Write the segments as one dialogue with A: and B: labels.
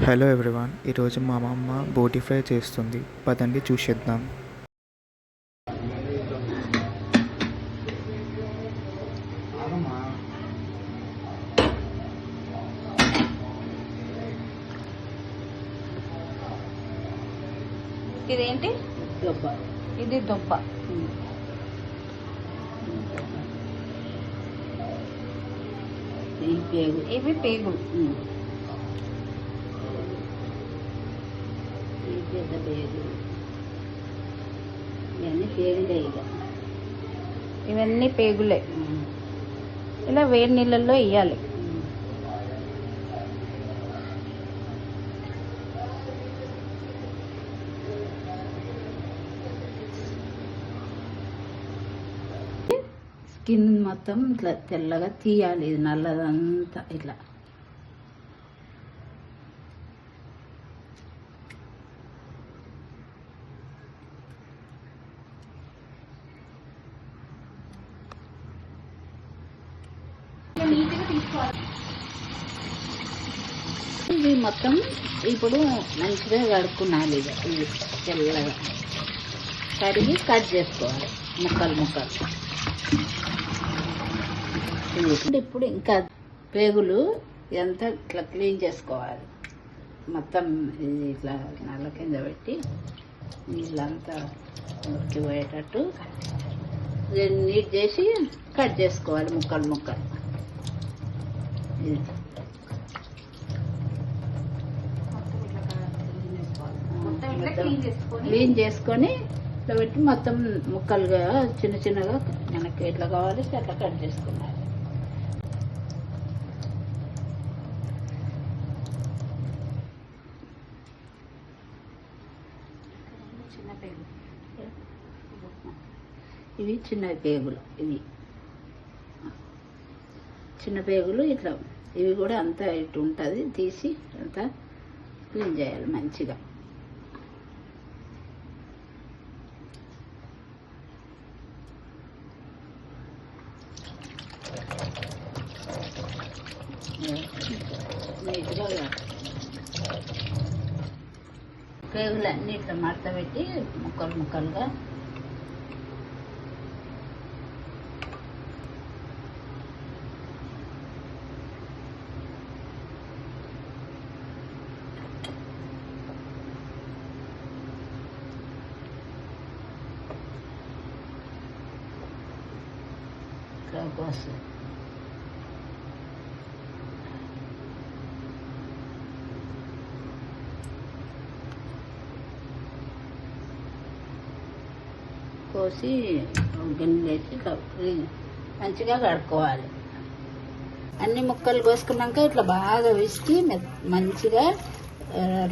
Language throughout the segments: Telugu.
A: హలో ఎవ్రీవన్, ఈరోజు మా అమ్మమ్మ బోటి ఫ్రై చేస్తుంది. పదండి చూసేద్దాం.
B: ఇదేంటి?
C: దొబ్బ.
B: ఇది దుబ్బ. ఇవి పేగులు.
C: పెద్ద పేగులు ఇవన్నీ పేగులే.
B: ఇవన్నీ పేగులే. ఇలా వేడి నీళ్ళల్లో వేయాలి.
C: స్కిన్ మొత్తం ఇట్లా తెల్లగా తీయాలి. ఇది నల్లదంతా ఇట్లా. ఇది మొత్తం ఇప్పుడు మంచిగా కడుక్కున్నాలి. ఇది తెల్లగా కడిగి కట్ చేసుకోవాలి ముక్కలు ముక్కలు. ఇప్పుడు ఇంకా పేగులు ఎంత ఇట్లా క్లీన్ చేసుకోవాలి. మొత్తం ఇది ఇట్లా నల్ల కింద పెట్టి నీళ్ళంతా పోయేటట్టు నీట్ చేసి కట్ చేసుకోవాలి ముక్కలు ముక్కలు. క్లీన్ చేసుకొని ఇట్లా పెట్టి మొత్తం ముక్కలుగా చిన్న చిన్నగా మనకి ఎట్లా కావాలి అట్లా కట్ చేసుకున్నాలి. ఇవి చిన్న పేగులు. ఇవి చిన్న పేగులు ఇట్లా. ఇవి కూడా అంతా ఇటు ఉంటుంది. తీసి అంతా క్లీన్ చేయాలి మంచిగా. నీట్గా పేగులన్నీ ఇట్లా మడత పెట్టి ముక్కలు ముక్కలుగా కోసి గిన్నె వేసి మంచిగా కడుక్కోవాలి. అన్ని ముక్కలు కోసుకున్నాక ఇట్లా బాగా విసికి మంచిగా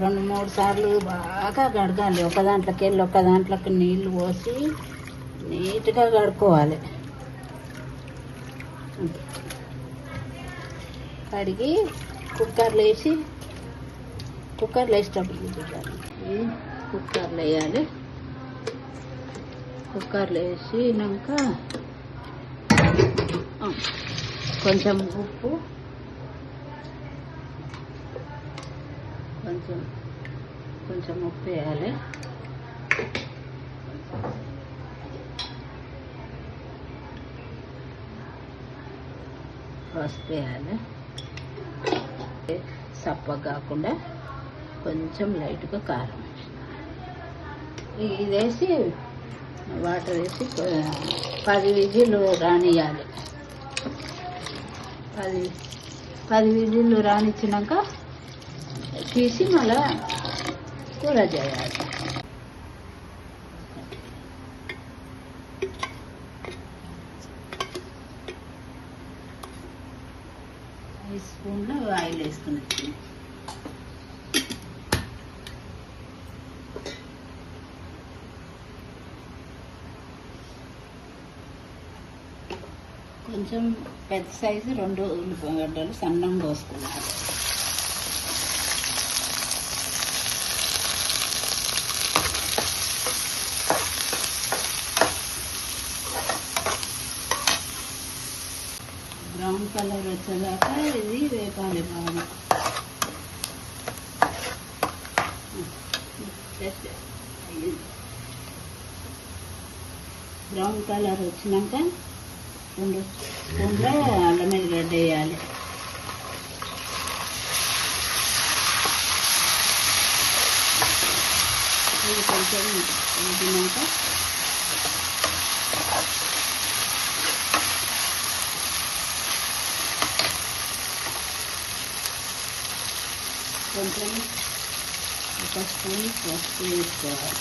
C: 2-3 సార్లు బాగా కడగాలి. ఒక దాంట్లోకి వెళ్ళి ఒక దాంట్లోకి నీళ్లు పోసి నీట్గా కడుక్కోవాలి. కడిగి కుక్కర్లో వేసేటప్పుడు కుక్కర్లో వేయాలి. కుక్కర్లో వేసినాక కొంచెం ఉప్పు, కొంచెం ఉప్పు వేయాలి. పసుపు వేయాలి. సప్పగా కాకుండా కొంచెం లైట్గా కారం ఇది వేసి వాటర్ వేసి 10 విజిల్లు రానియాలి. 10 విజిల్లు రానిచ్చినాక తీసి మళ్ళా కూర చేయాలి. స్పూన్లో ఆయిల్ వేసుకుని కొంచెం పెద్ద సైజు 2 ఉల్లిగడ్డలు సన్నంగా కోసుకున్నారు. బ్రౌన్ కలర్ వచ్చేదాకా ఇది వేపాలి బాగా. బ్రౌన్ కలర్ వచ్చినాక 2 స్పూన్ల అల్లం ఎల్లిగడ్డ వేయాలి. ఇది కొంచెం వేగినాక కొంచెం 1 స్పూన్ పసుపు వేసుకోవాలి.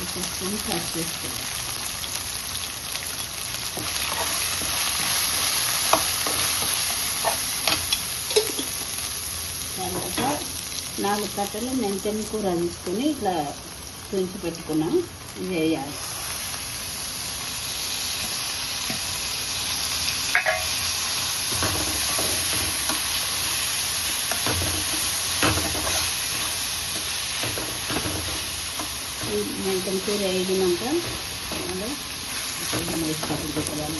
C: 1 స్పూన్ పసుపు వేసుకోవాలి. తర్వాత 4 కట్టలు మెంతెం కూర తీసుకొని ఇట్లా తుంచి పెట్టుకున్నాం. ఇది వేయాలి. మెంతెం కూర వేగినాక అలా వేసుకోవాలి.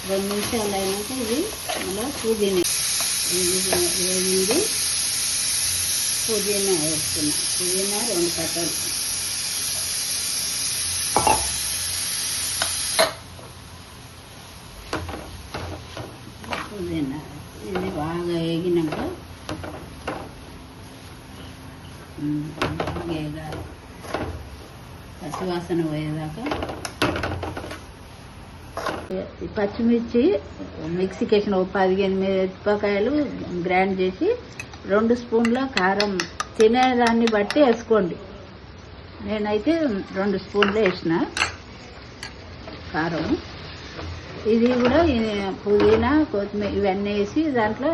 C: 2 నిమిషాలు అయినాక ఇది మళ్ళీ పుదీనా వేగింది. పుదీనా వేస్తున్నా. పుదీనా 2 కట్టలు. పుదీనా ఇది బాగా వేగినాక బాగా వేగాలి. పచ్చివాసన పోయేదాకా. పచ్చిమిర్చి మిక్సీకి వేసిన 15 మిరపకాయలు గ్రైండ్ చేసి 2 స్పూన్ల కారం తినేదాన్ని బట్టి వేసుకోండి. నేనైతే 2 స్పూన్లు వేసిన కారం. ఇది కూడా పుదీనా కొత్తిమీర ఇవన్నీ వేసి దాంట్లో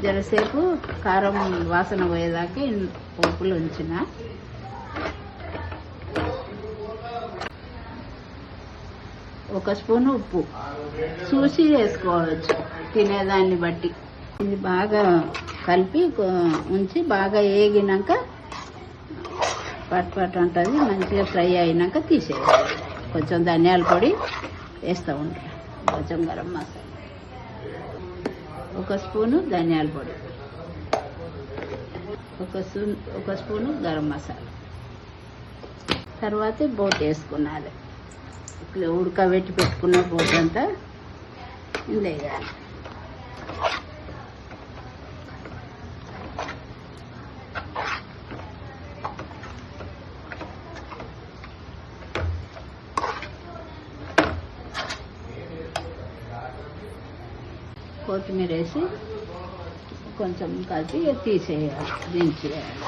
C: జరసేపు కారం వాసన పోయేదాకా పోపులు ఉంచిన. ఒక స్పూన్ ఉప్పు చూసి వేసుకోవచ్చు తినేదాన్ని బట్టి. ఇది బాగా కలిపి ఉంచి బాగా వేగినాక పట్ ఉంటుంది. మంచిగా ఫ్రై అయినాక తీసేయాలి. కొంచెం ధనియాల పొడి వేస్తూ ఉంటాం. కొంచెం గరం మసాలా, 1 స్పూను ధనియాల పొడి, 1 స్పూను గరం మసాలా. తర్వాత బోట్ వేసుకున్నాలి. ఇట్లా ఉడకబెట్టి పెట్టుకున్న బోట్ అంతా ఇందులో వేయాలి. కొత్తిమీర వేసి కొంచెం కలిపి తీసేయాలి, దించేయాలి.